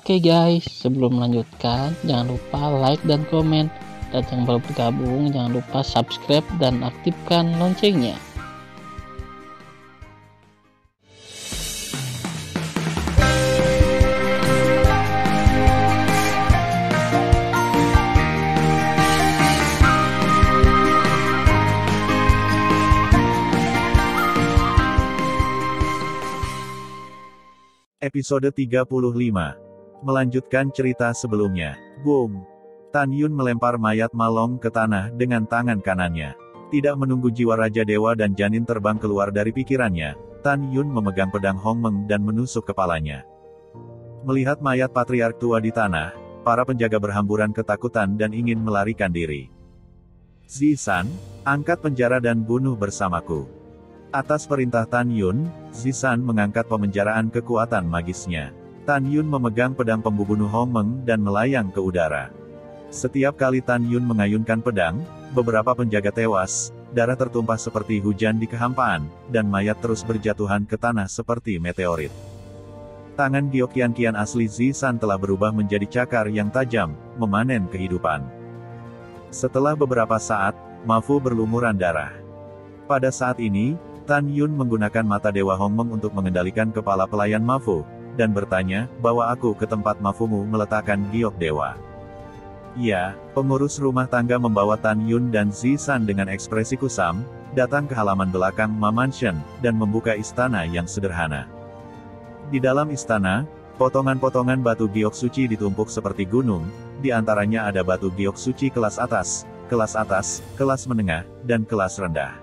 Oke guys, sebelum melanjutkan, jangan lupa like dan komen. Dan yang baru bergabung, jangan lupa subscribe dan aktifkan loncengnya. Episode 35. Melanjutkan cerita sebelumnya. Boom! Tan Yun melempar mayat Ma Long ke tanah dengan tangan kanannya. Tidak menunggu jiwa Raja Dewa dan janin terbang keluar dari pikirannya, Tan Yun memegang pedang Hong Meng dan menusuk kepalanya. Melihat mayat patriark tua di tanah, para penjaga berhamburan ketakutan dan ingin melarikan diri. Zisan, angkat penjara dan bunuh bersamaku. Atas perintah Tan Yun, Zisan mengangkat pemenjaraan kekuatan magisnya. Tan Yun memegang pedang pembunuh Hong Meng dan melayang ke udara. Setiap kali Tan Yun mengayunkan pedang, beberapa penjaga tewas, darah tertumpah seperti hujan di kehampaan, dan mayat terus berjatuhan ke tanah seperti meteorit. Tangan Giok Qian asli Zisan telah berubah menjadi cakar yang tajam, memanen kehidupan. Setelah beberapa saat, Ma Fu berlumuran darah. Pada saat ini, Tan Yun menggunakan mata Dewa Hong Meng untuk mengendalikan kepala pelayan Ma Fu, dan bertanya, "Bawa aku ke tempat Ma Fumu meletakkan giok dewa." Ya, pengurus rumah tangga membawa Tan Yun dan Zisan dengan ekspresi kusam, datang ke halaman belakang Ma Mansion, dan membuka istana yang sederhana. Di dalam istana, potongan-potongan batu giok suci ditumpuk seperti gunung, di antaranya ada batu giok suci kelas atas, kelas menengah, dan kelas rendah.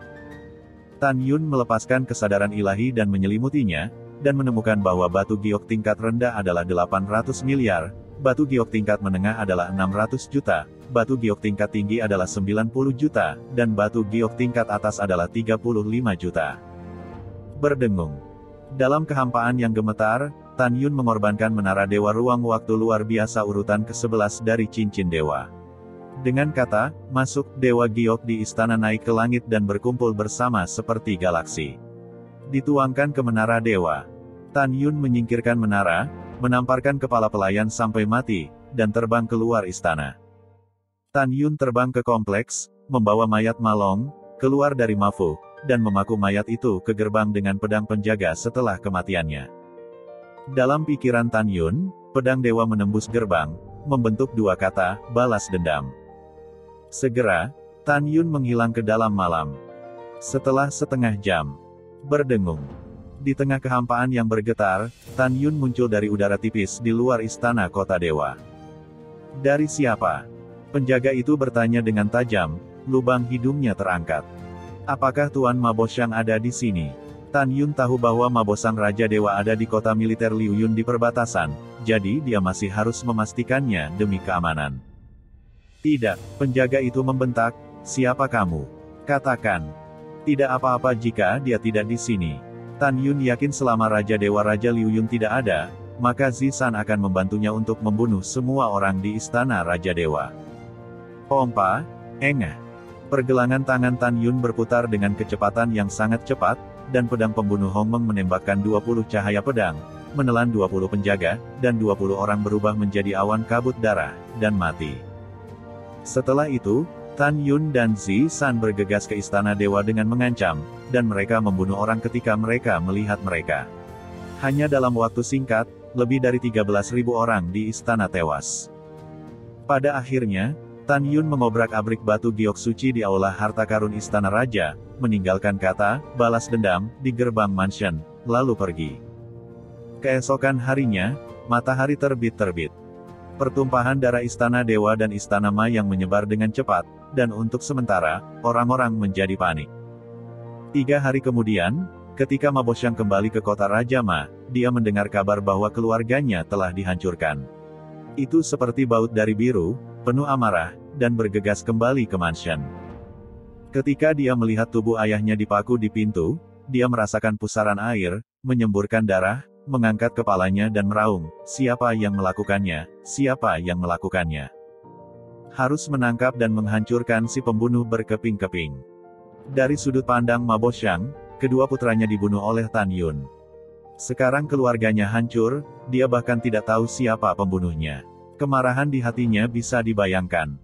Tan Yun melepaskan kesadaran ilahi dan menyelimutinya, dan menemukan bahwa batu giok tingkat rendah adalah 800 miliar, batu giok tingkat menengah adalah 600 juta, batu giok tingkat tinggi adalah 90 juta, dan batu giok tingkat atas adalah 35 juta. Berdengung. Dalam kehampaan yang gemetar, Tan Yun mengorbankan menara Dewa Ruang Waktu luar biasa urutan ke-11 dari cincin dewa. Dengan kata, masuk, Dewa Giok di istana naik ke langit dan berkumpul bersama seperti galaksi. Dituangkan ke menara dewa. Tan Yun menyingkirkan menara, menamparkan kepala pelayan sampai mati, dan terbang keluar istana. Tan Yun terbang ke kompleks, membawa mayat Ma Long, keluar dari Ma Fu, dan memaku mayat itu ke gerbang dengan pedang penjaga setelah kematiannya. Dalam pikiran Tan Yun, pedang dewa menembus gerbang, membentuk dua kata, balas dendam. Segera, Tan Yun menghilang ke dalam malam. Setelah setengah jam berdengung, di tengah kehampaan yang bergetar, Tan Yun muncul dari udara tipis di luar istana kota dewa. "Dari siapa?" Penjaga itu bertanya dengan tajam, lubang hidungnya terangkat. "Apakah Tuan Ma Boshang ada di sini?" Tan Yun tahu bahwa Ma Bosang Raja Dewa ada di kota militer Liu Yun di perbatasan, jadi dia masih harus memastikannya demi keamanan. "Tidak," penjaga itu membentak, "siapa kamu? Katakan." "Tidak apa-apa jika dia tidak di sini." Tan Yun yakin selama Raja Dewa Raja Liu Yun tidak ada, maka Zisan akan membantunya untuk membunuh semua orang di istana Raja Dewa. Pompa, engah. Pergelangan tangan Tan Yun berputar dengan kecepatan yang sangat cepat, dan pedang pembunuh Hong Meng menembakkan 20 cahaya pedang, menelan 20 penjaga, dan 20 orang berubah menjadi awan kabut darah, dan mati. Setelah itu, Tan Yun dan Zisan bergegas ke istana dewa dengan mengancam, dan mereka membunuh orang ketika mereka melihat mereka. Hanya dalam waktu singkat, lebih dari 13.000 orang di istana tewas. Pada akhirnya, Tan Yun mengobrak-abrik batu giok suci di aula harta karun istana raja, meninggalkan kata, balas dendam, di gerbang mansion, lalu pergi. Keesokan harinya, matahari terbit. Pertumpahan darah istana dewa dan istana Ma yang menyebar dengan cepat, dan untuk sementara, orang-orang menjadi panik. 3 hari kemudian, ketika Ma Boshang kembali ke kota Raja Ma, dia mendengar kabar bahwa keluarganya telah dihancurkan. Itu seperti baut dari biru, penuh amarah, dan bergegas kembali ke mansion. Ketika dia melihat tubuh ayahnya dipaku di pintu, dia merasakan pusaran air, menyemburkan darah, mengangkat kepalanya dan meraung, "Siapa yang melakukannya? Siapa yang melakukannya?" Harus menangkap dan menghancurkan si pembunuh berkeping-keping. Dari sudut pandang Ma Boshang, kedua putranya dibunuh oleh Tan Yun. Sekarang keluarganya hancur, dia bahkan tidak tahu siapa pembunuhnya. Kemarahan di hatinya bisa dibayangkan.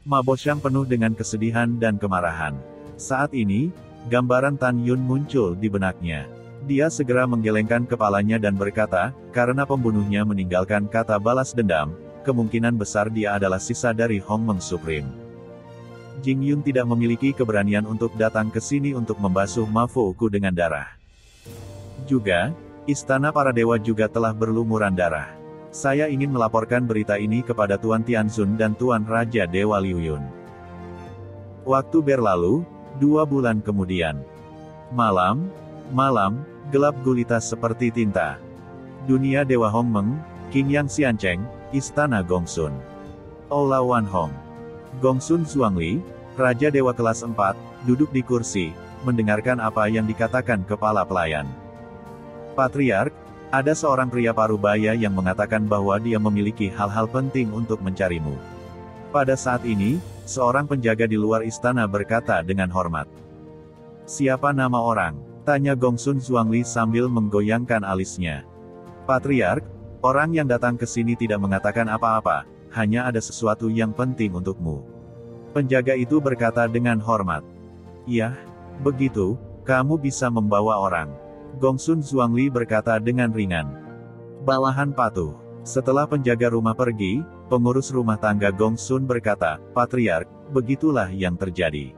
Ma Boxiang penuh dengan kesedihan dan kemarahan. Saat ini, gambaran Tan Yun muncul di benaknya. Dia segera menggelengkan kepalanya dan berkata, karena pembunuhnya meninggalkan kata balas dendam, kemungkinan besar dia adalah sisa dari Hongmeng Supreme. Jing Yun tidak memiliki keberanian untuk datang ke sini untuk membasuh Ma Fouku dengan darah. Juga, istana para dewa juga telah berlumuran darah. Saya ingin melaporkan berita ini kepada Tuan Tianzun dan Tuan Raja Dewa Liu Yun. Waktu berlalu, 2 bulan kemudian. Malam, gelap gulita seperti tinta. Dunia Dewa Hongmeng, Qingyang Xiancheng, Istana Gongsun. Aula Wan Hong. Gongsun Zhuangli, Raja Dewa kelas 4, duduk di kursi, mendengarkan apa yang dikatakan kepala pelayan. Patriark, ada seorang pria parubaya yang mengatakan bahwa dia memiliki hal-hal penting untuk mencarimu. Pada saat ini, seorang penjaga di luar istana berkata dengan hormat. Siapa nama orang? Tanya Gongsun Zhuangli sambil menggoyangkan alisnya. Patriark, orang yang datang ke sini tidak mengatakan apa-apa, hanya ada sesuatu yang penting untukmu. Penjaga itu berkata dengan hormat. Yah, begitu, kamu bisa membawa orang. Gongsun Zhuangli berkata dengan ringan. Bawahan patuh. Setelah penjaga rumah pergi, pengurus rumah tangga Gongsun berkata, Patriark, begitulah yang terjadi.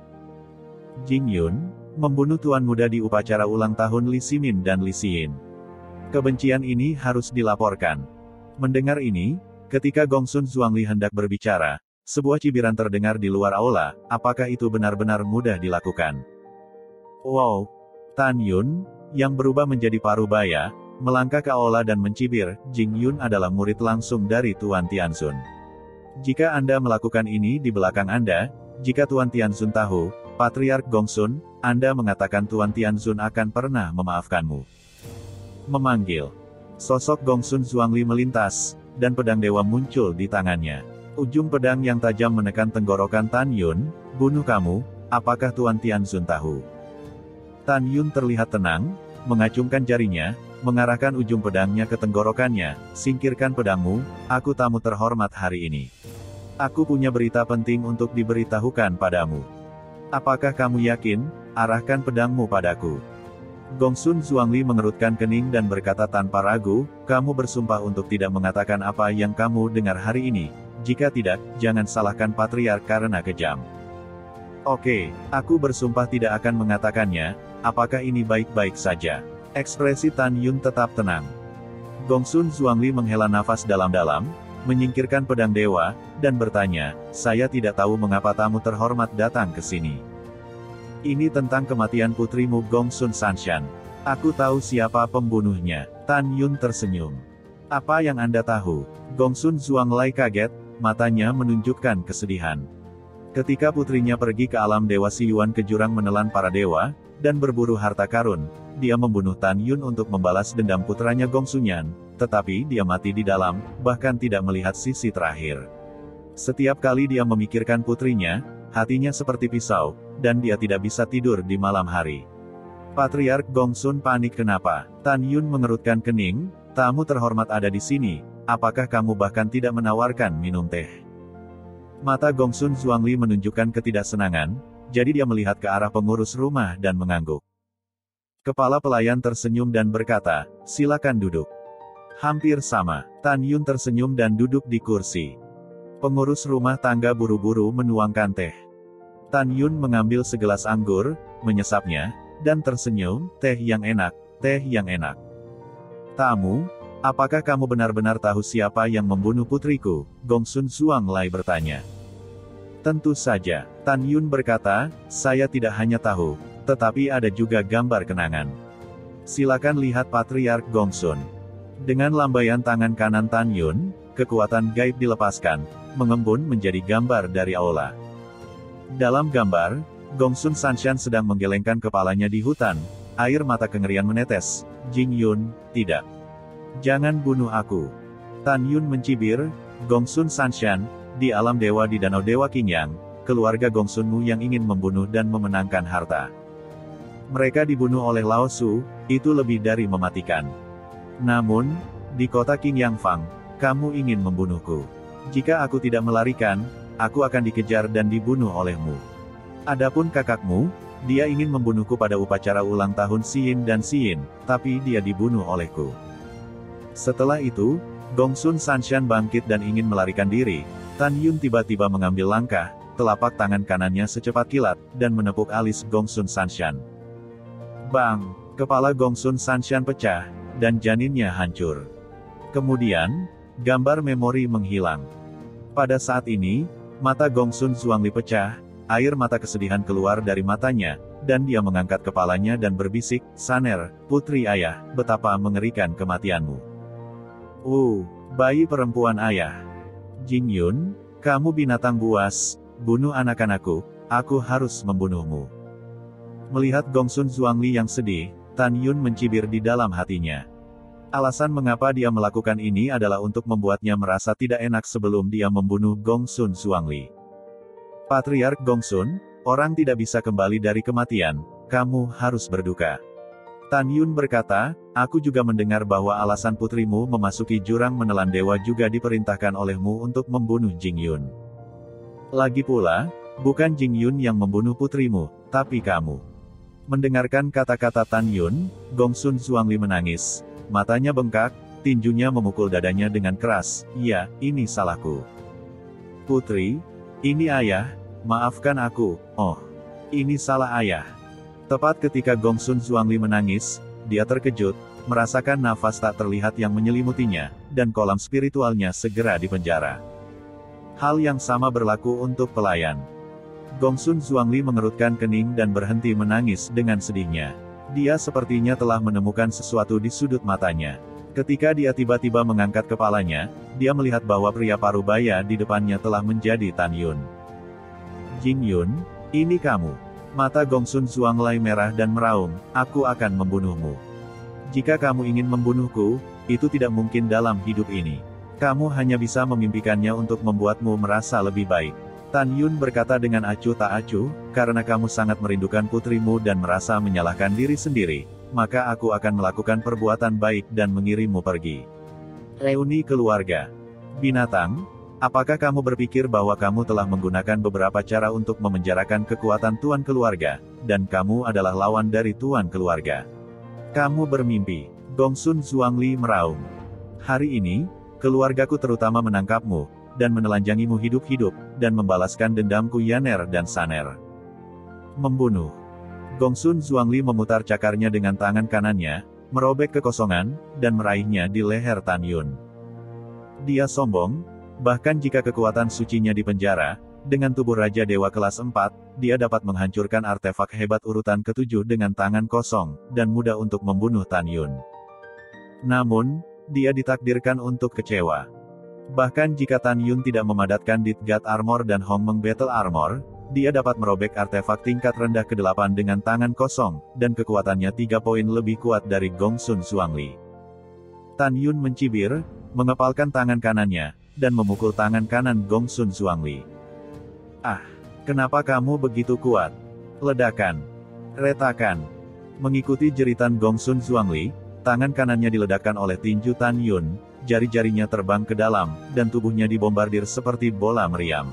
Jing Yun, membunuh tuan muda di upacara ulang tahun Li Ximin dan Li Xiyin. Kebencian ini harus dilaporkan. Mendengar ini, ketika Gongsun Zhuangli hendak berbicara, sebuah cibiran terdengar di luar aula, apakah itu benar-benar mudah dilakukan? Wow! Tan Yun, yang berubah menjadi parubaya, melangkah ke aula dan mencibir, Jing Yun adalah murid langsung dari Tuan Tianzun. Jika Anda melakukan ini di belakang Anda, jika Tuan Tianzun tahu, Patriark Gongsun, Anda mengatakan Tuan Tianzun akan pernah memaafkanmu. Memanggil. Sosok Gongsun Zhuangli melintas, dan pedang dewa muncul di tangannya. Ujung pedang yang tajam menekan tenggorokan Tan Yun, bunuh kamu, apakah Tuan Tianzun tahu? Tan Yun terlihat tenang, mengacungkan jarinya, mengarahkan ujung pedangnya ke tenggorokannya, singkirkan pedangmu, aku tamu terhormat hari ini. Aku punya berita penting untuk diberitahukan padamu. Apakah kamu yakin? Arahkan pedangmu padaku. Gongsun Zhuangli mengerutkan kening dan berkata tanpa ragu, kamu bersumpah untuk tidak mengatakan apa yang kamu dengar hari ini, jika tidak, jangan salahkan Patriark karena kejam. Oke, aku bersumpah tidak akan mengatakannya. Apakah ini baik-baik saja? Ekspresi Tan Yun tetap tenang. Gongsun Zhuangli menghela nafas dalam-dalam, menyingkirkan pedang dewa, dan bertanya, saya tidak tahu mengapa tamu terhormat datang ke sini. Ini tentang kematian putrimu Gongsun Sanshan. Aku tahu siapa pembunuhnya. Tan Yun tersenyum. Apa yang Anda tahu? Gongsun Zhuangli kaget, matanya menunjukkan kesedihan. Ketika putrinya pergi ke alam dewa Siyuan ke jurang menelan para dewa, dan berburu harta karun, dia membunuh Tan Yun untuk membalas dendam putranya Gongsunyan, tetapi dia mati di dalam, bahkan tidak melihat sisi terakhir. Setiap kali dia memikirkan putrinya, hatinya seperti pisau, dan dia tidak bisa tidur di malam hari. Patriark Gongsun panik kenapa? Tan Yun mengerutkan kening, tamu terhormat ada di sini, apakah kamu bahkan tidak menawarkan minum teh? Mata Gongsun Zhuangli menunjukkan ketidaksenangan, jadi dia melihat ke arah pengurus rumah dan mengangguk. Kepala pelayan tersenyum dan berkata, silakan duduk. Hampir sama, Tan Yun tersenyum dan duduk di kursi. Pengurus rumah tangga buru-buru menuangkan teh. Tan Yun mengambil segelas anggur, menyesapnya, dan tersenyum, teh yang enak, teh yang enak. Tamu, apakah kamu benar-benar tahu siapa yang membunuh putriku? Gongsun Zhuangli bertanya. Tentu saja, Tan Yun berkata, saya tidak hanya tahu, tetapi ada juga gambar kenangan. Silakan lihat Patriark Gongsun. Dengan lambaian tangan kanan Tan Yun, kekuatan gaib dilepaskan, mengembun menjadi gambar dari aula. Dalam gambar, Gongsun Sanshan sedang menggelengkan kepalanya di hutan, air mata kengerian menetes. Jing Yun, tidak. Jangan bunuh aku. Tan Yun mencibir, Gongsun Sanshan, di alam dewa di Danau Dewa Qingyang, keluarga Gongsunmu yang ingin membunuh dan memenangkan harta. Mereka dibunuh oleh Lao Su, itu lebih dari mematikan. Namun, di kota King Yang Fang, kamu ingin membunuhku. Jika aku tidak melarikan, aku akan dikejar dan dibunuh olehmu. Adapun kakakmu, dia ingin membunuhku pada upacara ulang tahun Xiyin dan Xiyin, tapi dia dibunuh olehku. Setelah itu, Gongsun Sanshan bangkit dan ingin melarikan diri. Tan Yun tiba-tiba mengambil langkah, telapak tangan kanannya secepat kilat, dan menepuk alis Gongsun Sanshan. Bang! Kepala Gongsun Sanshan pecah, dan janinnya hancur. Kemudian, gambar memori menghilang. Pada saat ini, mata Gongsun Zhuangli pecah, air mata kesedihan keluar dari matanya, dan dia mengangkat kepalanya dan berbisik, "Saner, putri ayah, betapa mengerikan kematianmu." Bayi perempuan ayah. Jing Yun, kamu binatang buas, bunuh anak-anakku, aku harus membunuhmu. Melihat Gongsun Zhuangli yang sedih, Tan Yun mencibir di dalam hatinya. Alasan mengapa dia melakukan ini adalah untuk membuatnya merasa tidak enak sebelum dia membunuh Gongsun Zhuangli. Patriark Gongsun, orang tidak bisa kembali dari kematian, kamu harus berduka. Tan Yun berkata, aku juga mendengar bahwa alasan putrimu memasuki jurang menelan dewa juga diperintahkan olehmu untuk membunuh Jing Yun. Lagi pula, bukan Jing Yun yang membunuh putrimu, tapi kamu. Mendengarkan kata-kata Tan Yun, Gongsun Zhuangli menangis. Matanya bengkak, tinjunya memukul dadanya dengan keras. "Iya, ini salahku. Putri, ini ayah, maafkan aku. Oh, ini salah ayah." Tepat ketika Gongsun Zhuangli menangis, dia terkejut, merasakan nafas tak terlihat yang menyelimutinya, dan kolam spiritualnya segera dipenjara. Hal yang sama berlaku untuk pelayan. Gongsun Zhuangli mengerutkan kening dan berhenti menangis dengan sedihnya. Dia sepertinya telah menemukan sesuatu di sudut matanya. Ketika dia tiba-tiba mengangkat kepalanya, dia melihat bahwa pria parubaya di depannya telah menjadi Tan Yun. "Jing Yun, ini kamu." Mata Gongsun Zhuangli merah dan meraung, "Aku akan membunuhmu. Jika kamu ingin membunuhku, itu tidak mungkin dalam hidup ini. Kamu hanya bisa memimpikannya untuk membuatmu merasa lebih baik." Tan Yun berkata dengan acuh tak acuh, "Karena kamu sangat merindukan putrimu dan merasa menyalahkan diri sendiri, maka aku akan melakukan perbuatan baik dan mengirimmu pergi." Reuni keluarga. Binatang, apakah kamu berpikir bahwa kamu telah menggunakan beberapa cara untuk memenjarakan kekuatan tuan keluarga, dan kamu adalah lawan dari tuan keluarga? Kamu bermimpi. Gongsun Zhuangli meraung. "Hari ini, keluargaku terutama menangkapmu, dan menelanjangimu hidup-hidup, dan membalaskan dendamku Yaner dan Saner." Membunuh. Gongsun Zhuangli memutar cakarnya dengan tangan kanannya, merobek kekosongan, dan meraihnya di leher Tan Yun. Dia sombong, bahkan jika kekuatan sucinya dipenjara, dengan tubuh Raja Dewa kelas 4, dia dapat menghancurkan artefak hebat urutan ke-7 dengan tangan kosong, dan mudah untuk membunuh Tan Yun. Namun, dia ditakdirkan untuk kecewa. Bahkan jika Tan Yun tidak memadatkan Dit God Armor dan Hongmeng Battle Armor, dia dapat merobek artefak tingkat rendah ke-8 dengan tangan kosong, dan kekuatannya 3 poin lebih kuat dari Gongsun Zhuangli. Tan Yun mencibir, mengepalkan tangan kanannya, dan memukul tangan kanan Gongsun Zhuangli. "Ah, kenapa kamu begitu kuat?" Ledakan. Retakan. Mengikuti jeritan Gongsun Zhuangli, tangan kanannya diledakkan oleh tinju Tan Yun, jari-jarinya terbang ke dalam, dan tubuhnya dibombardir seperti bola meriam.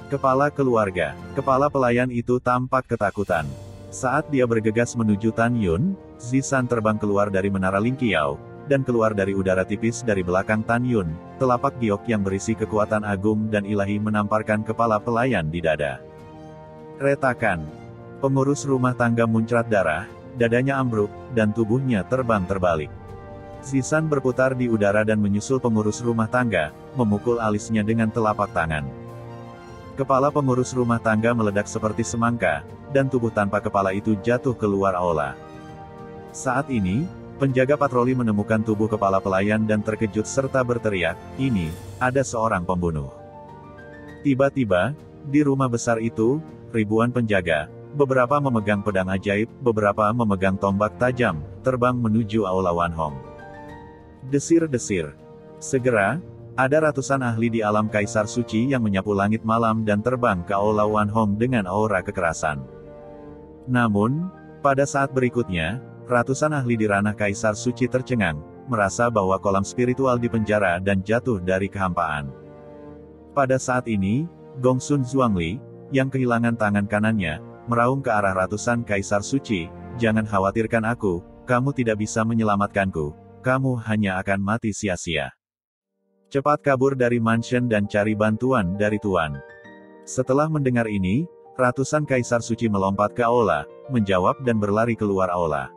Kepala keluarga. Kepala pelayan itu tampak ketakutan. Saat dia bergegas menuju Tan Yun, Zisan terbang keluar dari menara Lingqiao, dan keluar dari udara tipis dari belakang Tan Yun, telapak giok yang berisi kekuatan agung dan ilahi menamparkan kepala pelayan di dada. Retakan. Pengurus rumah tangga muncrat darah, dadanya ambruk, dan tubuhnya terbang terbalik. Zisan berputar di udara dan menyusul pengurus rumah tangga, memukul alisnya dengan telapak tangan. Kepala pengurus rumah tangga meledak seperti semangka, dan tubuh tanpa kepala itu jatuh keluar aula. Saat ini, penjaga patroli menemukan tubuh kepala pelayan dan terkejut serta berteriak, "Ini, ada seorang pembunuh." Tiba-tiba, di rumah besar itu, ribuan penjaga, beberapa memegang pedang ajaib, beberapa memegang tombak tajam, terbang menuju aula Wan Hong. Desir-desir. Segera, ada ratusan ahli di alam Kaisar Suci yang menyapu langit malam dan terbang ke aula Wan Hong dengan aura kekerasan. Namun, pada saat berikutnya, ratusan ahli di ranah Kaisar Suci tercengang, merasa bahwa kolam spiritual di penjara dan jatuh dari kehampaan. Pada saat ini, Gongsun Zhuangli, yang kehilangan tangan kanannya, meraung ke arah ratusan kaisar suci, "Jangan khawatirkan aku, kamu tidak bisa menyelamatkanku, kamu hanya akan mati sia-sia. Cepat kabur dari mansion dan cari bantuan dari Tuan." Setelah mendengar ini, ratusan kaisar suci melompat ke aula, menjawab dan berlari keluar aula.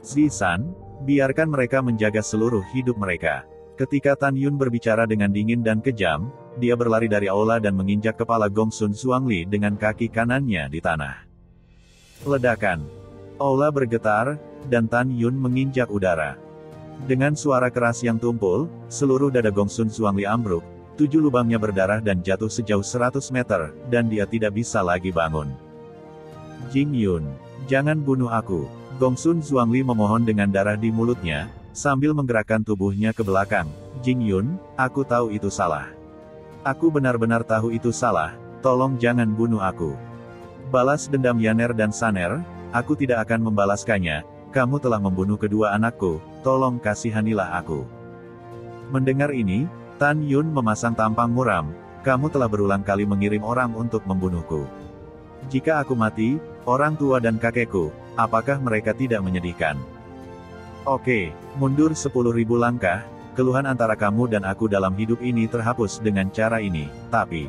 "Zisan, biarkan mereka menjaga seluruh hidup mereka." Ketika Tan Yun berbicara dengan dingin dan kejam, dia berlari dari aula dan menginjak kepala Gongsun Zhuangli dengan kaki kanannya di tanah. Ledakan. Aula bergetar, dan Tan Yun menginjak udara. Dengan suara keras yang tumpul, seluruh dada Gongsun Zhuangli ambruk, 7 lubangnya berdarah dan jatuh sejauh 100 meter, dan dia tidak bisa lagi bangun. "Jing Yun, jangan bunuh aku." Gongsun Zhuangli memohon dengan darah di mulutnya, sambil menggerakkan tubuhnya ke belakang. "Jing Yun, aku tahu itu salah. Aku benar-benar tahu itu salah, tolong jangan bunuh aku. Balas dendam Yaner dan Saner, aku tidak akan membalaskannya, kamu telah membunuh kedua anakku, tolong kasihanilah aku." Mendengar ini, Tan Yun memasang tampang muram, "Kamu telah berulang kali mengirim orang untuk membunuhku. Jika aku mati, orang tua dan kakekku, apakah mereka tidak menyedihkan? Oke, mundur 10.000 langkah, keluhan antara kamu dan aku dalam hidup ini terhapus dengan cara ini, tapi..."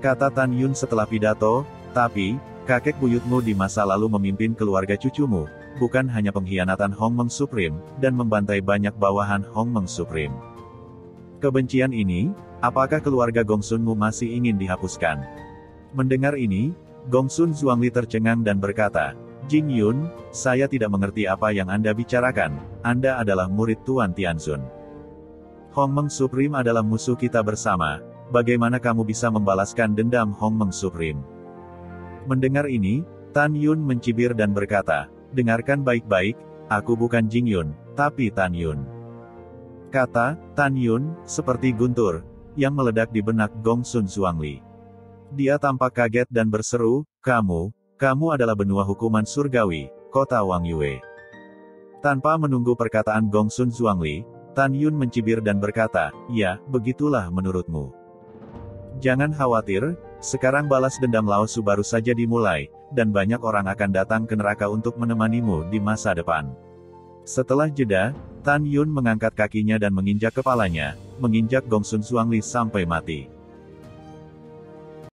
Kata Tan Yun setelah pidato, "Tapi, kakek buyutmu di masa lalu memimpin keluarga cucumu, bukan hanya pengkhianatan Hongmeng Supreme, dan membantai banyak bawahan Hongmeng Supreme. Kebencian ini, apakah keluarga Gongsunmu masih ingin dihapuskan?" Mendengar ini, Gongsun Zhuangli tercengang dan berkata, "Jing Yun, saya tidak mengerti apa yang Anda bicarakan, Anda adalah murid Tuan Tianzun. Hongmeng Supreme adalah musuh kita bersama, bagaimana kamu bisa membalaskan dendam Hongmeng Supreme?" Mendengar ini, Tan Yun mencibir dan berkata, "Dengarkan baik-baik, aku bukan Jing Yun, tapi Tan Yun." Kata Tan Yun seperti guntur yang meledak di benak Gongsun Zhuangli. Dia tampak kaget dan berseru, Kamu adalah benua hukuman surgawi, kota Wang Yue." Tanpa menunggu perkataan Gongsun Zhuangli, Tan Yun mencibir dan berkata, "Ya, begitulah menurutmu. Jangan khawatir, sekarang balas dendam Lao Su baru saja dimulai, dan banyak orang akan datang ke neraka untuk menemanimu di masa depan." Setelah jeda, Tan Yun mengangkat kakinya dan menginjak kepalanya, menginjak Gongsun Zhuangli sampai mati.